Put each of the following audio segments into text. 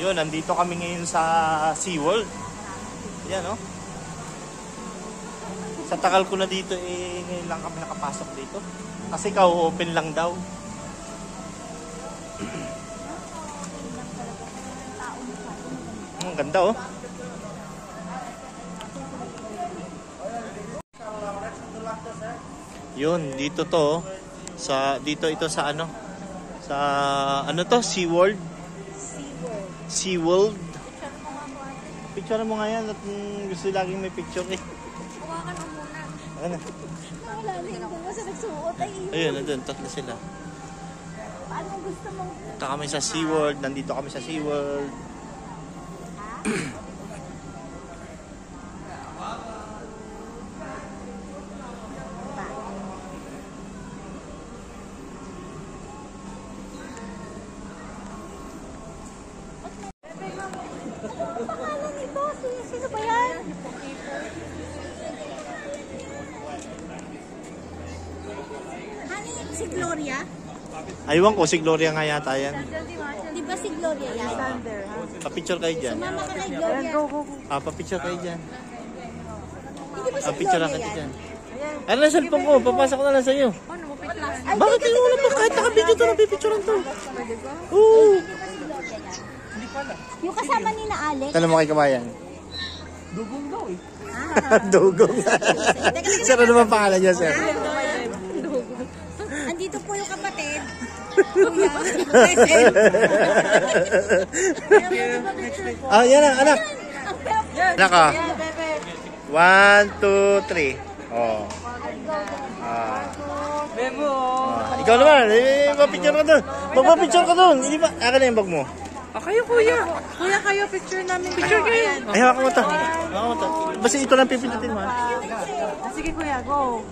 Yun, nandito kami ngayon sa SeaWorld. Yan, no? Sa tagal ko na dito, ngayon lang kami nakapasok dito. Kasi open lang daw. Ang ganda, oh. Yun, dito to, dito ito sa ano? Sa ano to? SeaWorld? SeaWorld. Picture mo nga yan at gusto laging may picture eh. Hawakan mo muna. Ano? Malalim ko kasi nagsuot ay yun. Ayun, nandun, tatlo sila. Paano gusto mong... Dito kami sa SeaWorld, nandito kami sa SeaWorld. Sino ba yan? Honey, si Gloria? Aywan ko, si Gloria nga yata yan. Di ba si Gloria yan? Pa-picture kayo dyan. Sumama ka kay Gloria. Pa-picture kayo dyan. Hindi ba si Pa-picture lang Gloria kayo yan? dyan. Ano na cellphone ko? Papasok ko na lang sa'yo. Ay, Bakit di hindi ba mo si lang kahit Gloria naka-video to, yan? napipicturean to? Oo. Di ba si Gloria yan? Yung kasama ni na Alex? Tanong mo kay kabayan. Dugong daw eh. Dugong. Sir, ano ba pangalan niya, sir? Andito po yung kapatid. Ah, yan ang anak. Anak ka. 1, 2, 3. Oh. Bebo! Ikaw naman, magpapicture ka doon. Magpapicture ka doon. Hindi ba? Akin na yung bag mo. Kayo kuya. Kuya kayo, picture namin. Picture kayo. Ay, hawakan mo to. Hawakan mo to. Basta ito lang pipindutin mo. Sige kuya, go.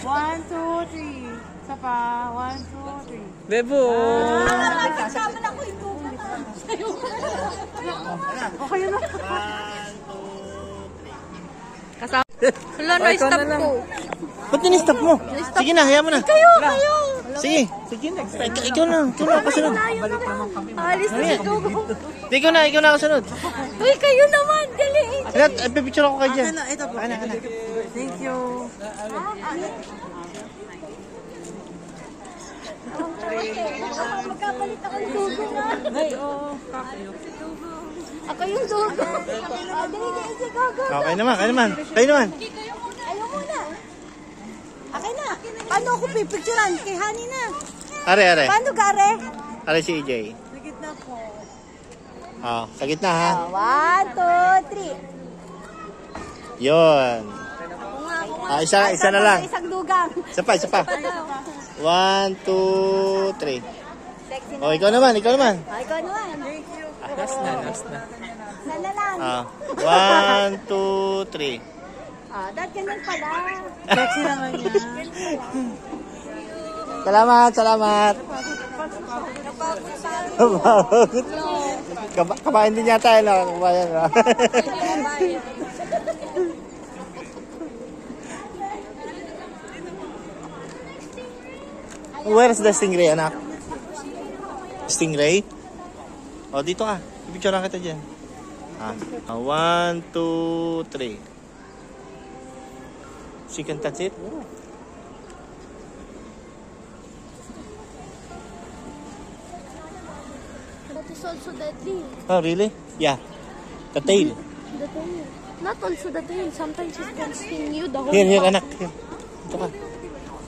1, 2, 3. Isa pa. 1, 2, 3. Bebo! Kasama na ko ito. O kayo na. 1, 2, 3. Wala na, stop ko. Ba't in-stop mo? Sige na, hayaan mo na. Kayo! Sige. Sige, next. Ikaw na. Ikaw na, kasunod. Alis na si Gogo. Ikaw na kasunod. Uy, kayo naman! Dali! Alat, pipicture ako kayo dyan. Ito po. Thank you. Magkapalit ako ng Gogo na. Ay, oo. Ako yung Gogo. Dali, si Gogo. Okay naman, kayo naman. Kayo naman. Ayaw muna. Akin na. Paano ako pipicturan? Kay Honey na. Are. Paano gare? Are si EJ. Sa gitna po. Ah, sa gitna ha. 1, 2, 3. Yon. Isa na lang. Isang dugang. Isa pa. 1, 2, 3. Sexy na. Oh, ikaw naman. Ikaw naman. Last na. Sana lang. 1, 2, 3. Dahil ganyan pala. Sexy naman yan. Salamat. Kabayan din yata yun. Kabayan. Where's the stingray, anak? Stingray? O, dito ka. Pipicture lang kita dyan. 1, 2, 3. She can touch it? That is also the tail. Oh, really? Yeah. The tail. The tail. Not also the tail. Sometimes it can sting you the whole Here, body. anak. Here.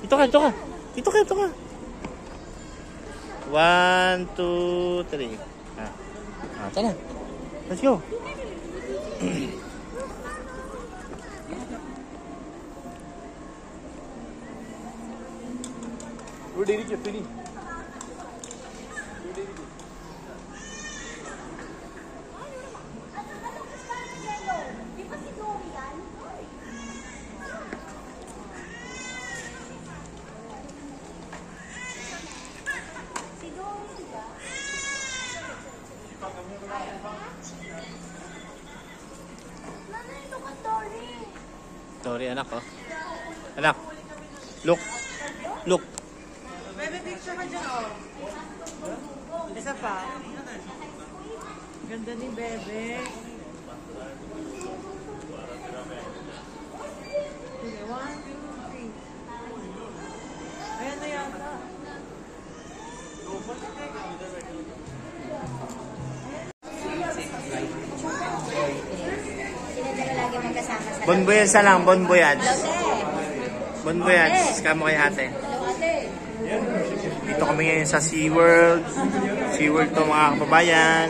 Ito ka. 1, 2, 3. Tara. Let's go. Rudy, you're feeling. Sorry, anak, oh. Anak. Look. Look. Bebe, picture ka dyan, oh. Isa pa. Ganda ni Bebe. Okay, 1, 2, 3. Ayan na yata. Lagi magkasama sa Bonboyans na lang, bonboyans. Bonboyans, kamo kay ate. Dito kami ngayon sa SeaWorld. SeaWorld to mga kababayan.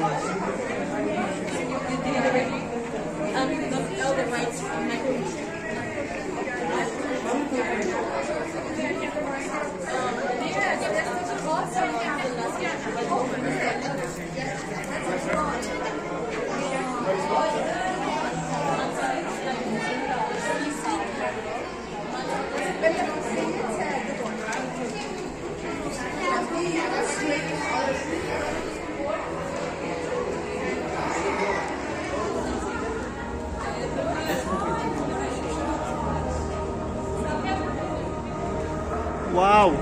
Wow!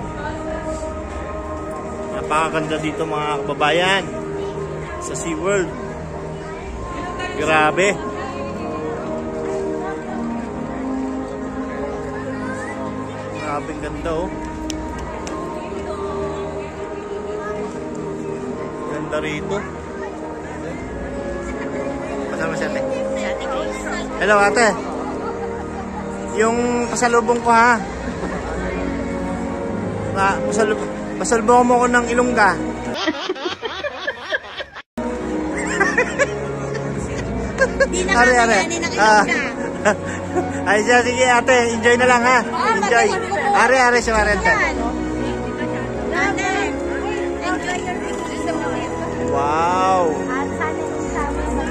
Napakaganda dito mga kababayan sa SeaWorld. Grabe! Grabe ganda oh. Ganda rito. Pasama si ate. Hello ate. Yung pasalubong ko ha. Pasalubong mo ko ng Ilongga. Hindi na kakayanin ng Ilongga. Ay siya, sige ate, enjoy na lang ha. Enjoy. Are si Marente. Enjoy your vacation. Wow. At sana yung sama mo.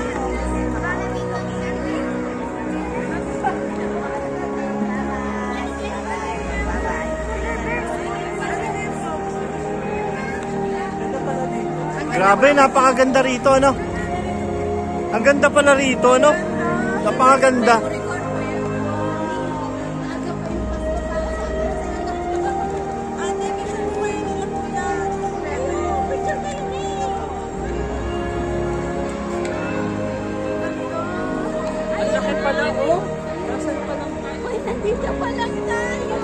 Grabe, napakaganda rito, ano? Ang ganda pala rito, ano? Napakaganda. Ang laki pala, oh. Nasaan pa lang tayo? Uy, nandito pa lang tayo.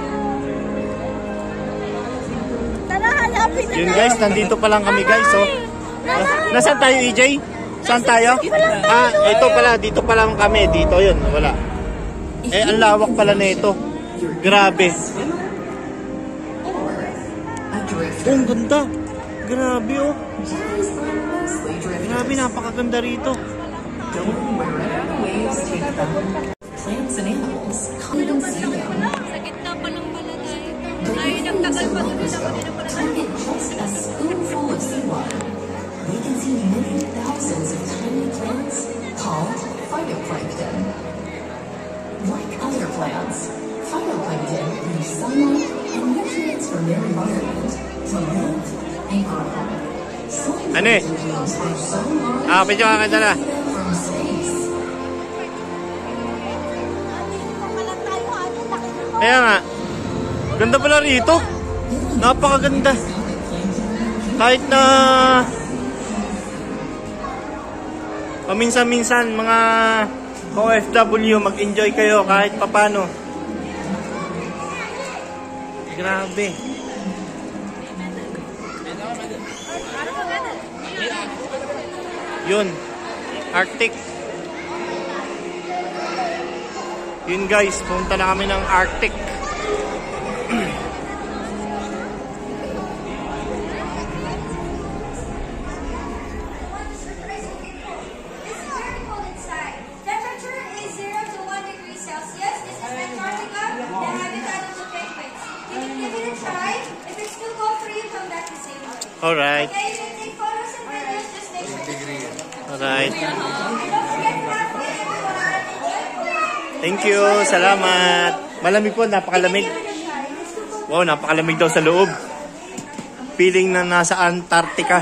Tara, hanapin na Yun tayo. guys, nandito pa lang kami guys, oh. Nasaan tayo, EJ? Saan tayo? Ah, ito pala, dito pa lang kami. Dito yun, wala. Eh, ang lawak pala na ito. Grabe. Oh, ang ganda. Grabe, oh. Grabe, napakaganda rito. Plants and animals come and see them. Sa gitna pa lang pala tayo. Ay, nagtagal pa doon na kanina pala. In just a spoonful of seawater, we can see many thousands of tiny plants called phytoplankton. Like other plants, phytoplankton use sunlight and nutrients from their environment to live and grow. Some Ano eh? dreams are so large Ah, pwede ka kanta na. from space. Kaya nga, ganda pala rito. Napakaganda. Kahit na paminsan-minsan mga OFW, mag-enjoy kayo kahit papano. Grabe. Yun, Arctic. Yun guys, punta na kami ng Arctic. Alright. Alright. Thank you. Salamat. Malamig po. Napakalamig. Wow, napakalamig daw sa loob. Feeling na nasa Antarctica.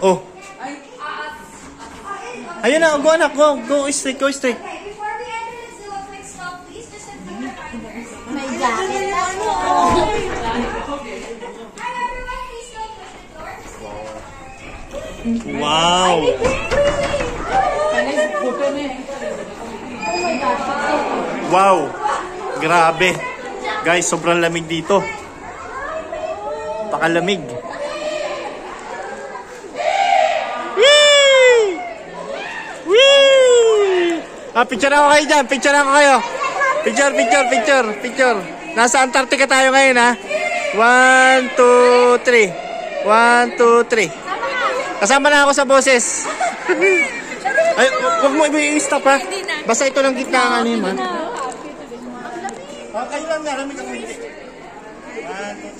Oh. Ayun na. Go anak. Go. Go straight. Go straight. May jacket ako. Wow! Wow! Grabe! Guys, sobrang lamig dito. Pakalamig. Whee! Whee! Picture ako kayo dyan. Picture ako kayo. Picture. Nasa Antarctica tayo ngayon, ha? 1, 2, 3. 1, 2, 3. Kasama na ako sa boses. Ay, huwag mo i-stop, ha? Basta ito lang gitna ang anim, ha? Kayo lang na, lamig ako hindi. 1, 2,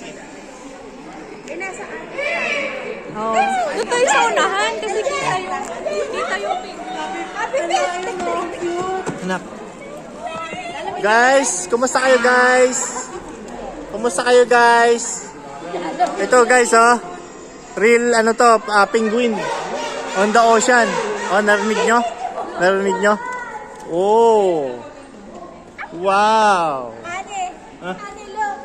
3. Oh. Doon tayo sa unahan kasi kita yung pink. Anak. Guys, kumusta kayo guys? Ito guys, oh. Real ano to, penguin on the ocean. Oh, narinig nyo? Oh. Wow. Ane, look.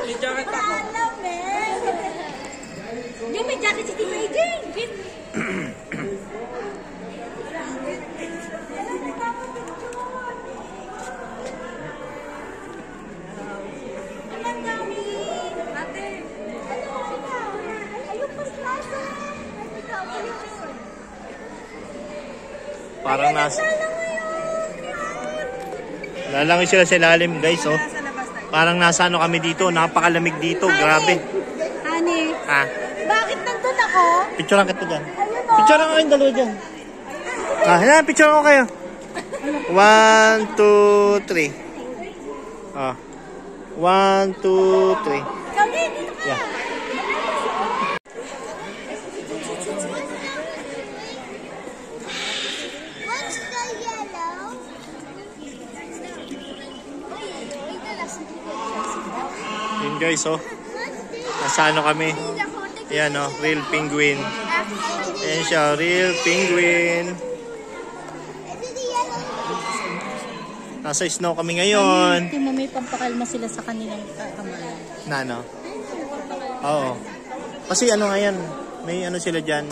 May jacket ako. Yung may jacket si Tito AJ. Parang lalangoy sila sa ilalim guys, oh. Parang nasa ano kami dito, napakalamig dito, grabe. Honey, bakit nandun ako? Picturean kita dyan. Picturean ko kayong dalawa dyan. Yan, picturean ko kayo. 1, 2, 3. 1, 2, 3. Kami, dito ka. Yeah. What's the yellow? Yun guys, oh. Nasa ano kami. Ayan, oh, real penguin. Ayan siya, real penguin. Nasa snow kami ngayon. Hindi mo may pampakalma sila sa kanilang kamalan. Na, no? Oo. Kasi ano ngayon, may ano sila dyan.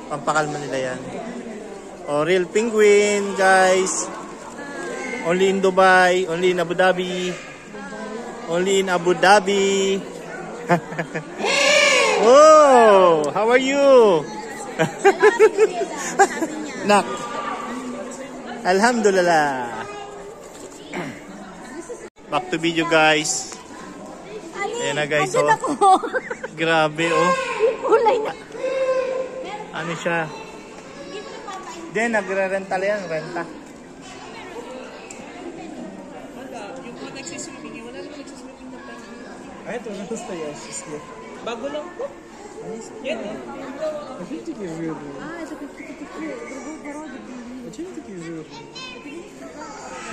Pampakalma nila yan. Oh, real penguin, guys. Only in Dubai, only in Abu Dhabi. Only in Abu Dhabi. Oh, how are you? Nak. Alhamdulillah. Back to video guys. Ayan na guys, oh. Grabe, oh. Kulay na. Ano siya? Then, nagre-rental yan, renta. Ay, ito, nasa yan. Bago lang po. Yan eh.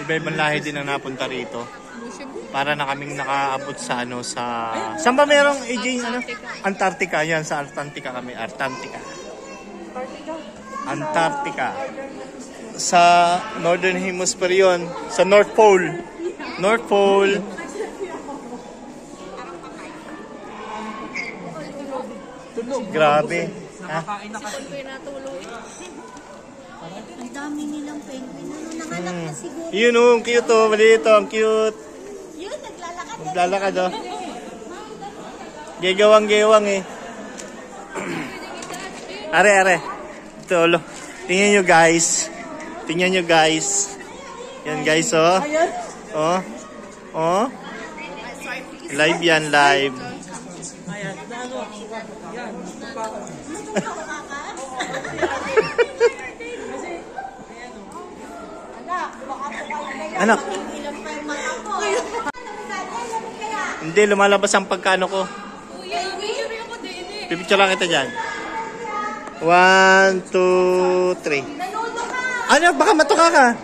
Iba-ibang lahi din ang napunta rito. Para na kaming nakaabot sa ano sa... Saan ba merong AJ ano? Antarctica. Yan, sa Antarctica kami. Antarctica. Sa Northern Hemisphere yun. Sa North Pole. North Pole. Grabe. Ha? Ang dami nilang penguin. Nanganak na siguro. Yun oh, ang cute oh. Maliit oh, ang cute. Yun, naglalakad. Naglalakad oh. Gegawang-gewang eh. Are. Ito, lo. Tingnan nyo guys. Yan guys oh. Oh. Live yan, live. Anak. Hindi, lumalabas ang pagkano ko. Pipicture lang kita dyan. 1, 2, 3. Ano, baka matuka ka.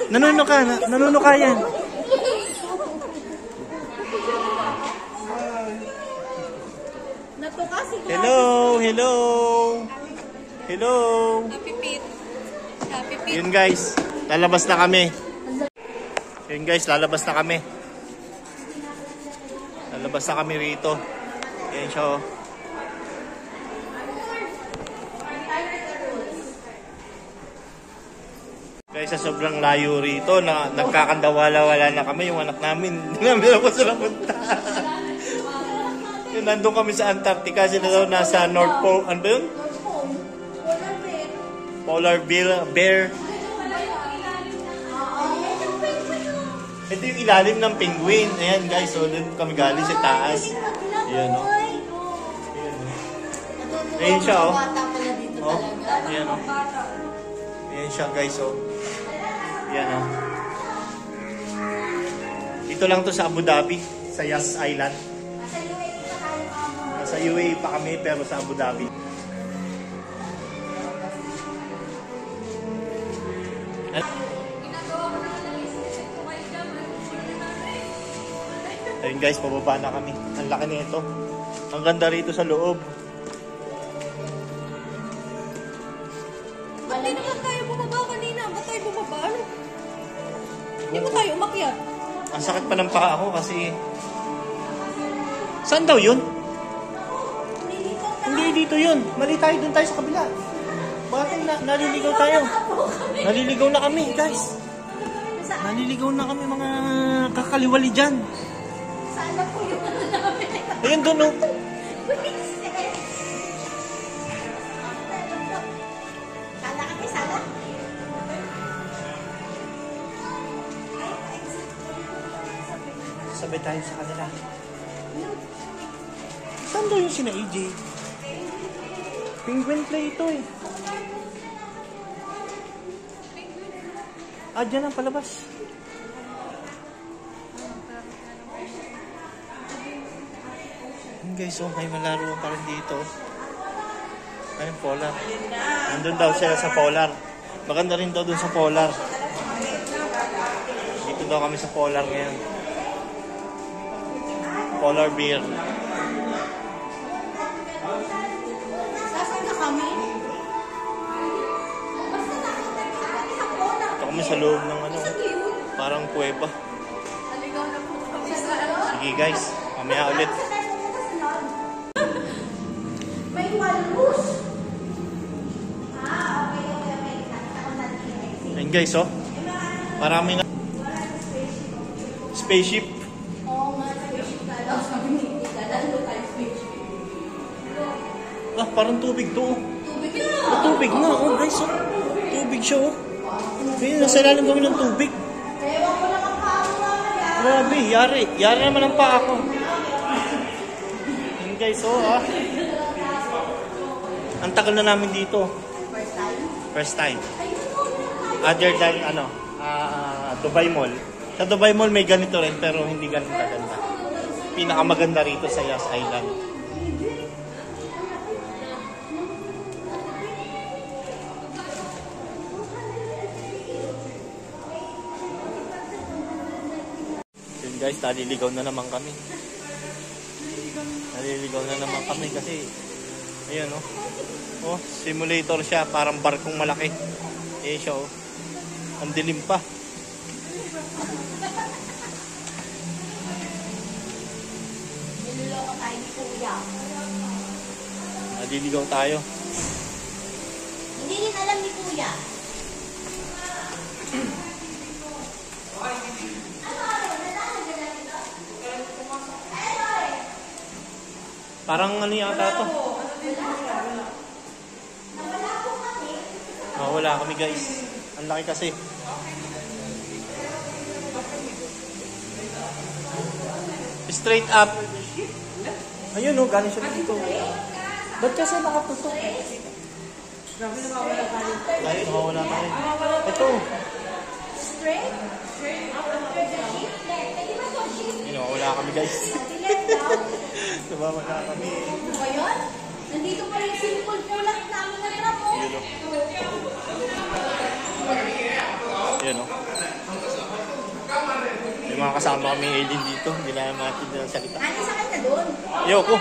Nanunuka yan. Natuka siguro. Hello. Yun guys, lalabas na kami. Yun guys, lalabas na kami. Lalabas na kami rito. Ayan siya oh. Guys, sa sobrang layo rito, nagkakandawala-wala na kami yung anak namin. Hindi namin ako sila punta. Nandun kami sa Antarctica, sila daw nasa North Pole. Ano ba yun? Polar bear. Ito yung ilalim ng penguin. Ayan guys, so doon kami galing sa taas. Ayan o. Ayan siya o. Ayan o. Ayan siya guys o. Ayan o. Dito lang to sa Abu Dhabi, sa Yas Island. Nasa UAE pa kami pero sa Abu Dhabi. Ayun guys, pababa na kami. Ang laki nito. Ang ganda rito sa loob. Ba't di naman tayo bumaba kanina? Ba't tayo bumaba? Ano? Hindi mo tayo umakyat. Ang sakit pa ng paa ko kasi... Saan daw yun? Hindi dito yun. Mali tayo, dun tayo sa kabila. Bakit naliligaw tayo? Naliligaw na kami guys. Naliligaw na kami mga kakaliwali dyan. Sana po yung ano namin. Ayun dun oh. Sana kami, sana. Sabay tayo sa kanila. Saan daw yung sina AJ? Penguin play ito eh. Ah, dyan ang palabas. Guys, oh, may malaro pa rin dito. Ayun, polar. Nandun daw siya sa polar. Maganda rin daw dun sa polar. Dito daw kami sa polar ngayon. Polar bear. Saan na kami? Ito kami sa loob ng ano, parang kuweba. Sige guys, mamaya ulit. May walrus. Ayun guys, oh. Marami na. Spaceship. Ah, parang tubig to. Ah, tubig na, oh guys, oh. Tubig siya, oh. Ayun, nasa ilalim kami ng tubig. Grabe, yari. Yari naman ang paa ko. Ayun guys, oh, ah. Ang tagal na namin dito. First time. Other than, Dubai Mall. Sa Dubai Mall may ganito rin, pero hindi ganito kaganda. Pinakamaganda rito sa Yas Island. Yun guys, naliligaw na naman kami. Naliligaw na naman kami kasi, ayan oh. Oh, simulator siya, parang barkong malaki. Ayan siya oh. Ang dilim pa. Niloloko tayo ni Kuya. Naliligaw tayo. Hindi rin alam ni Kuya. Parang ano yata ito? Wala kami guys. Ang laki kasi. Straight up. Ayun oh, galing siya dito. Ba't kasi nakatutok? Tayo, nakawala tayo. Ito. Straight? After the sheep? Pwede ba ito sheep? Wala kami guys. Sumama na kami. Ano ba yun? Nandito pa rin simple pulat namin na trap mo. Yun o. Yun o. May mga kasama kami alien dito. Hindi na natin ng salita. Ano sa kanya doon? Ayoko.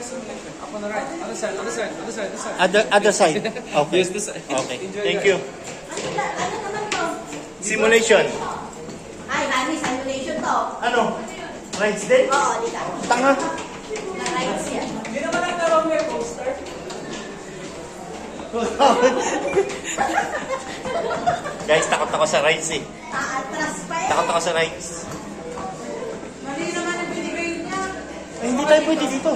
Up on the right. Other side. Other side. Okay. Yes, this side. Okay. Enjoy, Thank guys. you. Simulation. Ay, Rani, simulation to. Ano? Rides din? Oo, di ka. Tanga. Na-rides yan. Hindi naman ang tarong may poster. Guys, takot ako sa rides eh. Atras pa eh. Takot ako sa rides. Mali naman ang binigay niya. Ay, hindi tayo pwede dito.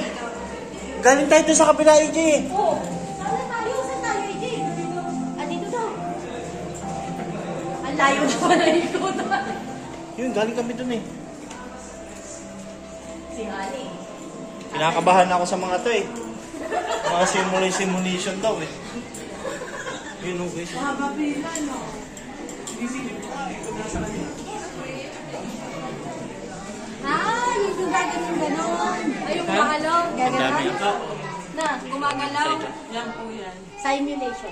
Galing tayo doon sa kabila, AJ eh. Oo. Saan tayo? Saan tayo, AJ? Dito daw. Ang layo naman na ikot. Yun, galing kami doon eh. Si Hani. Kinakabahan ako sa mga to eh. Mga simulation daw eh. Yun oh guys. Mahaba pila, no? Ah, yung gumagano ng ganon. Ay, yung gumagalaw. Ang dami. Na, gumagalaw. Yan po yan. Simulation.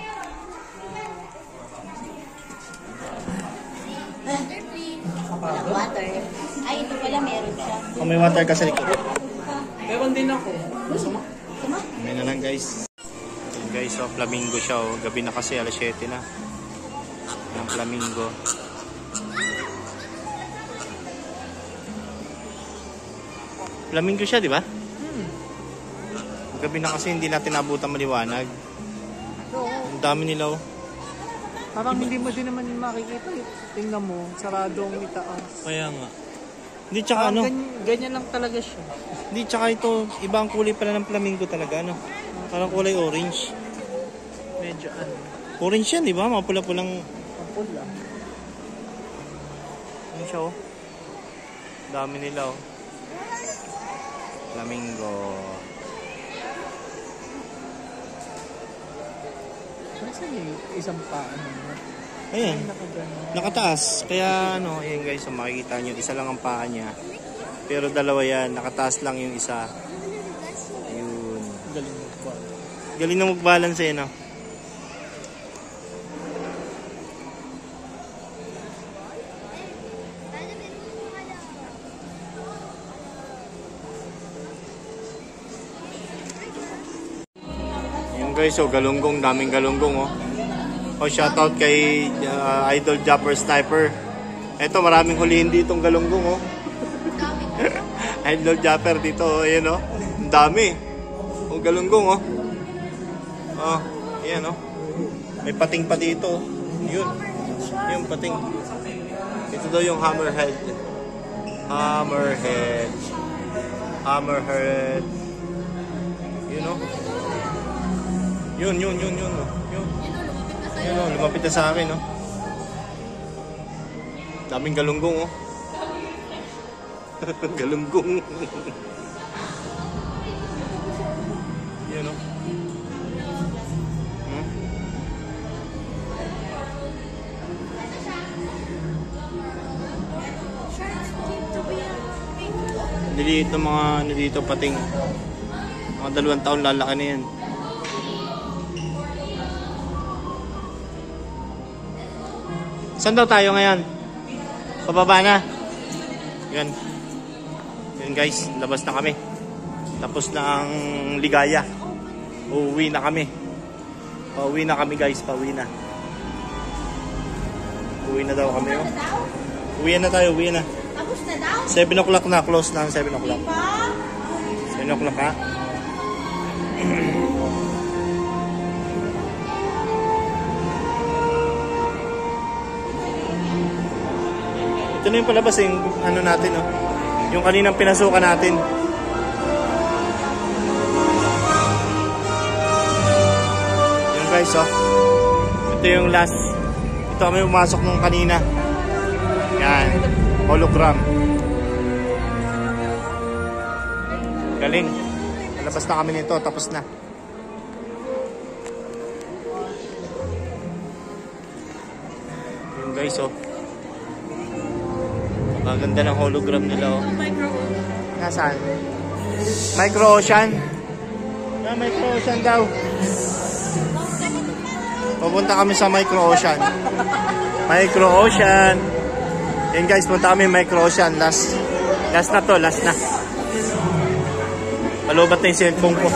Water. Ay, ito pala meron siya. Kung may water ka sa likod. Meron din ako. Tama? May na lang guys. Yun guys, oh, flamingo siya oh. Gabi na kasi, alas 7 na. Ang flamingo. Flamingo siya, di ba? Gabi na kasi hindi natin nabutan maliwanag. Ang dami nila oh. Parang hindi mo din naman makikita eh. Tingnan mo, sarado ang itaas. Kaya nga. Hindi tsaka ano. Ganyan lang talaga siya. Hindi tsaka ito, ibang kulay pala ng flamingo talaga ano. Parang kulay orange. Medyo ano. Orange yan, di ba? Mga pula-pulang. Ang pula. Ano siya oh. Dami nila oh. Flamingo. Nasaan yung isang paa mo? Ayan. Nakagano. Nakataas. Kaya ano, ayan guys, so makikita nyo, isa lang ang paa niya. Pero dalawa yan, nakataas lang yung isa. Yun. Galing mo ba? Galing na mag-balance eh, no? Yun guys, so galunggong, daming galunggong oh. Oh, shoutout kay Idol Japper Sniper. Eto, maraming hulihin ditong galunggong oh. Idol Japper dito oh, ayan oh. Ang dami. Oh, galunggong oh. Oh, ayan oh. May pating pa dito. Yun. Yung pating. Ito daw yung hammerhead. Hammerhead. Hammerhead. Yun oh. Yun. Yun. Yun oh, lumapit na sa akin oh. Daming galunggong oh. Galunggong. Yun oh. Niliit ng mga nandito pating. Mga 2 taon lalaki na yan. Saan daw tayo ngayon? Pababa na. Yan. Yan guys, labas na kami. Tapos na ang ligaya. Uuwi na kami. Pauwi na kami guys, pauwi na. Uwi na daw kami oh. Uwi na tayo, uwi na. Tapos na daw? 7 o'clock na, close na ang 7 o'clock. Pa? 7 o'clock ha. Ito na yung palabas yung ano natin oh. Yung kaninang pinasukan natin. Yan guys oh. Ito yung last. Ito kami pumasok nung kanina. Yan. Hologram. Galing. Palabas na kami nito. Tapos na. Yung guys oh. Ang ganda ng hologram nila oh. Nasaan? Micro Ocean. Micro Ocean daw. Pupunta kami sa Micro Ocean. Micro Ocean. Yan guys, punta kami Micro Ocean. Last na to, last na. Malubat na yung cellphone ko.